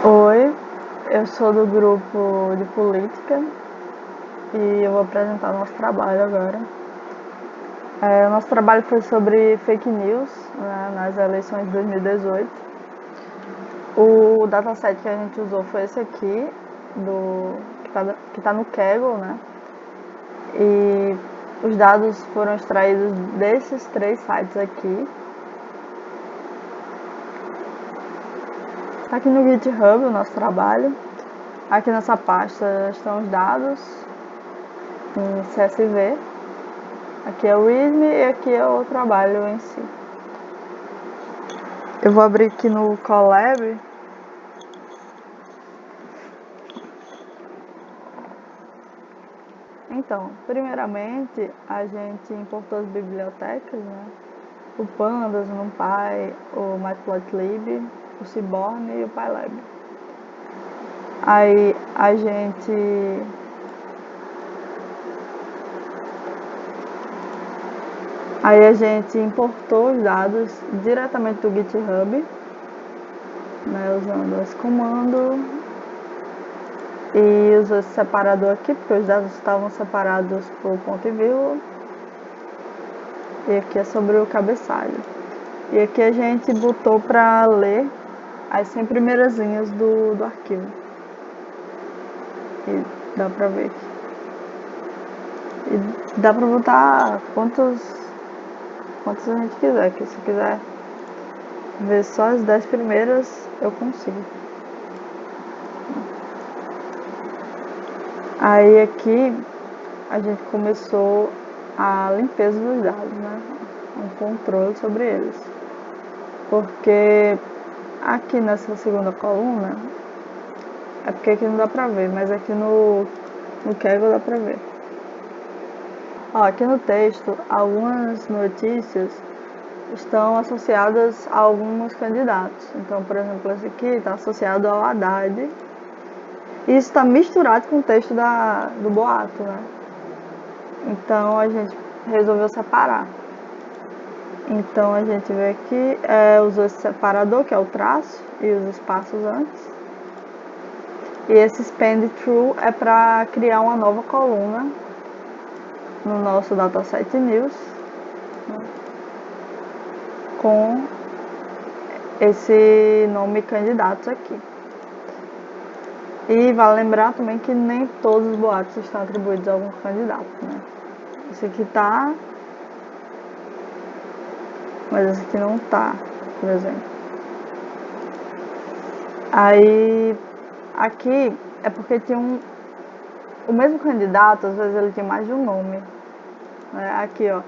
Oi, eu sou do grupo de política e eu vou apresentar nosso trabalho agora. O nosso trabalho foi sobre fake news, né, nas eleições de 2018. O dataset que a gente usou foi esse aqui, que tá no Kaggle, né? E os dados foram extraídos desses 3 sites aqui. Aqui no GitHub o nosso trabalho. Aqui nessa pasta estão os dados em CSV. Aqui é o README e aqui é o trabalho em si. Eu vou abrir aqui no Colab. Então, primeiramente, a gente importou as bibliotecas, né? O Pandas, o NumPy, o Matplotlib, o Seaborn e o PyLab. Aí a gente importou os dados diretamente do GitHub, né, usando esse comando e usou esse separador aqui, porque os dados estavam separados por ponto e vírgula. E aqui é sobre o cabeçalho. E aqui a gente botou para ler as 100 primeiras linhas do arquivo. E dá pra ver aqui. E dá pra botar quantos a gente quiser. Que se quiser ver só as 10 primeiras, eu consigo. Aí aqui a gente começou a limpeza dos dados, né? Um controle sobre eles. Porque aqui nessa segunda coluna, é porque aqui não dá pra ver, mas aqui no Kaggle dá pra ver. Ó, aqui no texto, algumas notícias estão associadas a alguns candidatos. Então, por exemplo, esse aqui está associado ao Haddad. E isso está misturado com o texto do boato, né? Então, a gente resolveu separar. Então, a gente vê aqui, usou esse separador, que é o traço, e os espaços antes. E esse spend through é para criar uma nova coluna no nosso dataset news, né, com esse nome candidatos aqui. E vale lembrar também que nem todos os boatos estão atribuídos a algum candidato, né? Esse aqui tá, mas esse aqui não tá, por exemplo. Aí, aqui é porque tinha o mesmo candidato, às vezes ele tem mais de um nome. Né? Aqui, ó,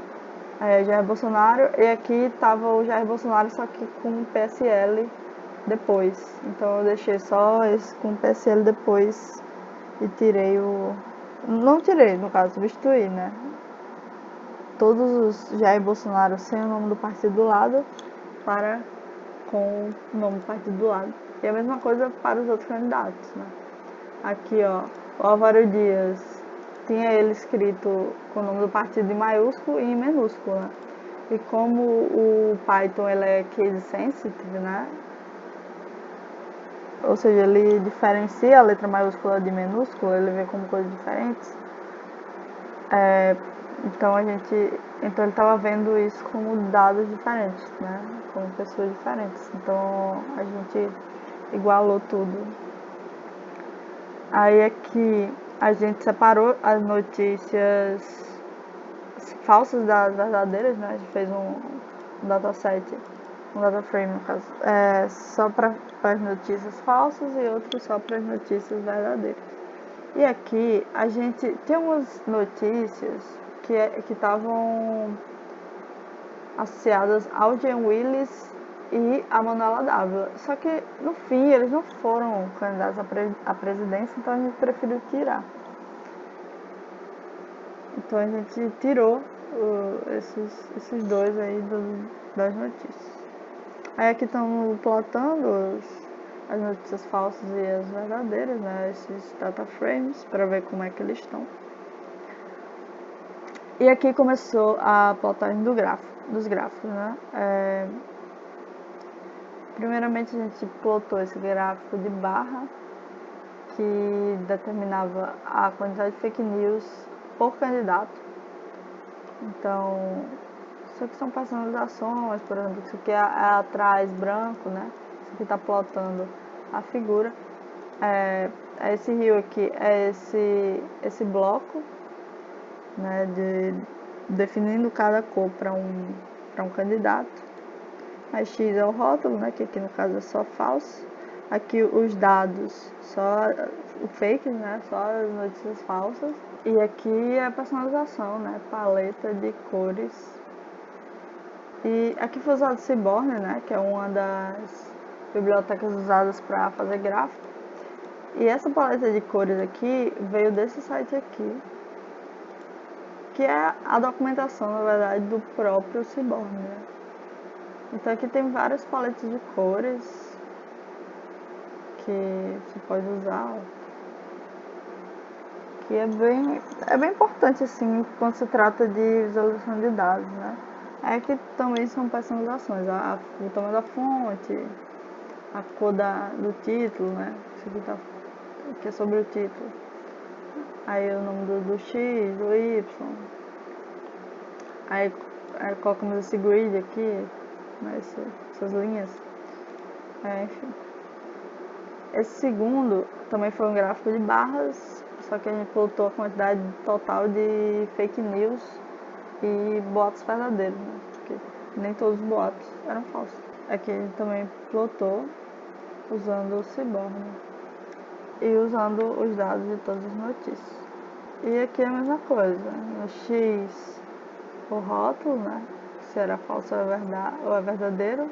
Jair Bolsonaro, e aqui tava o Jair Bolsonaro, só que com o PSL depois. Então eu deixei só esse com o PSL depois e tirei o... Não tirei, no caso, substituí, né? Todos os Jair Bolsonaro sem o nome do partido do lado para com o nome do partido do lado. E a mesma coisa para os outros candidatos, né? Aqui, ó, o Álvaro Dias tinha ele escrito com o nome do partido em maiúsculo e em minúsculo, né? E como o Python ele é case sensitive, né? Ou seja, ele diferencia a letra maiúscula de minúscula, ele vê como coisas diferentes. Então ele estava vendo isso como dados diferentes, né? Como pessoas diferentes. Então a gente igualou tudo. Aí aqui a gente separou as notícias falsas das verdadeiras, né? A gente fez um dataset, um data frame no caso, só para as notícias falsas e outro só para as notícias verdadeiras. E aqui a gente tem umas notícias que estavam associadas ao Jean Willis e a Manuela Dávila. Só que no fim eles não foram candidatos à presidência, então a gente preferiu tirar. Então a gente tirou esses dois aí das notícias. Aí aqui estão plotando as notícias falsas e as verdadeiras, né? Esses data frames, para ver como é que eles estão. E aqui começou a plotagem dos gráficos, né? Primeiramente a gente plotou esse gráfico de barra que determinava a quantidade de fake news por candidato. Então, isso aqui são personalizações, por exemplo, isso aqui é atrás branco, né? Isso aqui está plotando a figura. Esse rio aqui é esse bloco, né, definindo cada cor para um candidato. A X é o rótulo, né, que aqui no caso é só falso. Aqui os dados, só o fake, né, só as notícias falsas. E aqui é a personalização, né, paleta de cores. E aqui foi usado o Seaborn, né, que é uma das bibliotecas usadas para fazer gráfico. E essa paleta de cores aqui veio desse site aqui, que é a documentação, na verdade, do próprio Seaborn, né? Então aqui tem várias paletas de cores que você pode usar, que é bem importante assim quando se trata de visualização de dados, né? Aqui também são personalizações, o tamanho da fonte, a cor do título, né? Isso aqui é sobre o título. Aí o nome do X, do Y. Aí colocamos esse grid aqui, né, essas linhas. Enfim. Esse segundo também foi um gráfico de barras, só que a gente plotou a quantidade total de fake news e boatos verdadeiros, né? Porque nem todos os boatos eram falsos. Aqui a gente também plotou usando o Seaborn, né? E usando os dados de todas as notícias. E aqui é a mesma coisa, no X o rótulo, né? Se era falso ou é verdadeiro.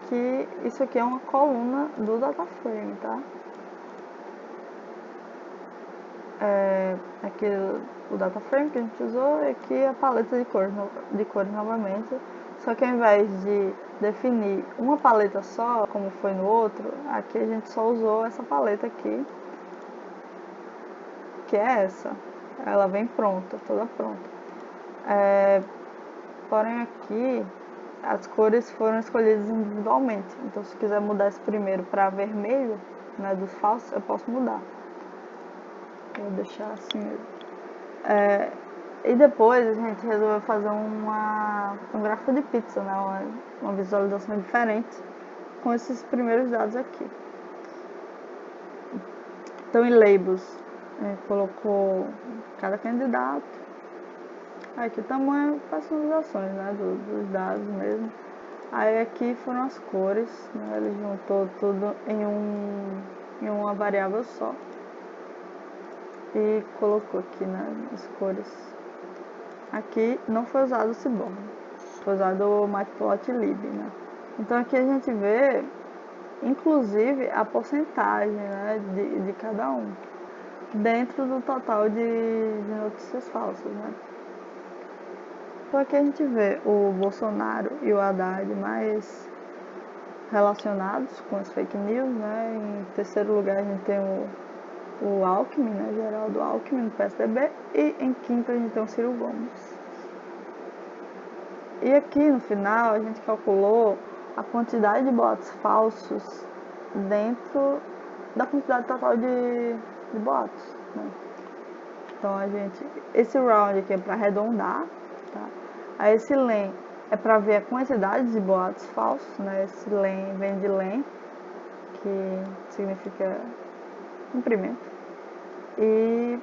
Que isso aqui é uma coluna do DataFrame, tá? Aqui o DataFrame que a gente usou e aqui a paleta de cores novamente. Só que ao invés de definir uma paleta só, como foi no outro, aqui a gente só usou essa paleta aqui, que é essa. Ela vem pronta, toda pronta. Porém aqui as cores foram escolhidas individualmente. Então se quiser mudar esse primeiro para vermelho, né, dos falsos, eu posso mudar. Vou deixar assim mesmo. E depois a gente resolveu fazer um gráfico de pizza, né, uma visualização diferente com esses primeiros dados aqui. Então em labels, a gente colocou cada candidato. Aqui tamanho, personalizações, né, dos dados mesmo. Aí aqui foram as cores, né, ele juntou tudo em uma variável só. E colocou aqui, né, as cores. Aqui não foi usado o Seaborn, foi usado o Matplotlib, né. Então aqui a gente vê, inclusive, a porcentagem, né, de cada um, dentro do total de notícias falsas, né. Então aqui a gente vê o Bolsonaro e o Haddad mais relacionados com as fake news, né. Em terceiro lugar a gente tem o Alckmin, né, Geraldo Alckmin, do PSDB, e em quinto a gente tem o Ciro Gomes. E aqui no final a gente calculou a quantidade de boatos falsos dentro da quantidade total de boatos, né? Então esse round aqui é para arredondar, tá? Aí esse len é para ver a quantidade de boatos falsos, né? Esse len vem de len, que significa comprimento. E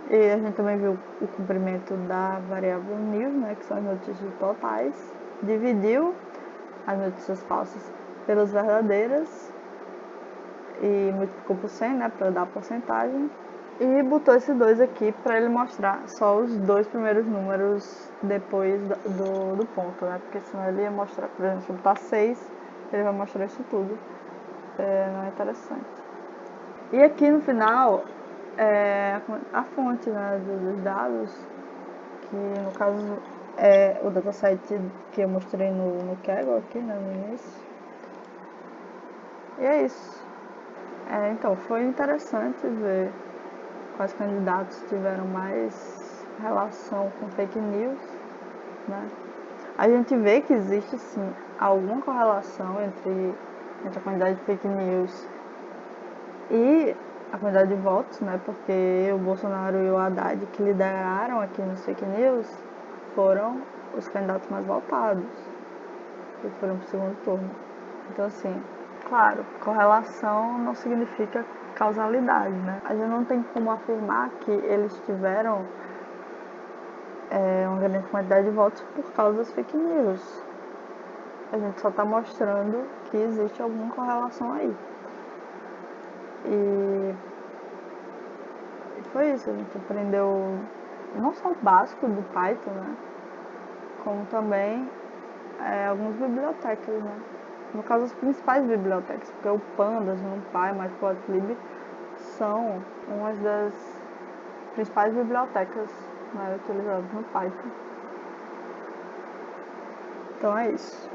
a gente também viu o comprimento da variável news, né, que são as notícias totais, dividiu as notícias falsas pelas verdadeiras e multiplicou por 100, né, para dar a porcentagem. E botou esses dois aqui para ele mostrar só os dois primeiros números depois do ponto, né, porque senão ele ia mostrar, por exemplo, se eu botar 6, ele vai mostrar isso tudo. Não é interessante. E aqui no final, a fonte, né, dos dados, que no caso é o datasite que eu mostrei no Kaggle aqui, né, no início. E é isso. Então, foi interessante ver quais candidatos tiveram mais relação com fake news, né. A gente vê que existe sim alguma correlação entre a quantidade de fake news e a quantidade de votos, né? Porque o Bolsonaro e o Haddad, que lideraram aqui nos fake news, foram os candidatos mais votados e foram para o segundo turno. Então, assim, claro, correlação não significa causalidade, né? A gente não tem como afirmar que eles tiveram uma grande quantidade de votos por causa das fake news. A gente só está mostrando que existe alguma correlação aí. E foi isso, a gente aprendeu não só o básico do Python, né? Como também algumas bibliotecas, né? No caso, as principais bibliotecas, porque o Pandas, o NumPy, o Matplotlib são umas das principais bibliotecas, né, utilizadas no Python. Então é isso.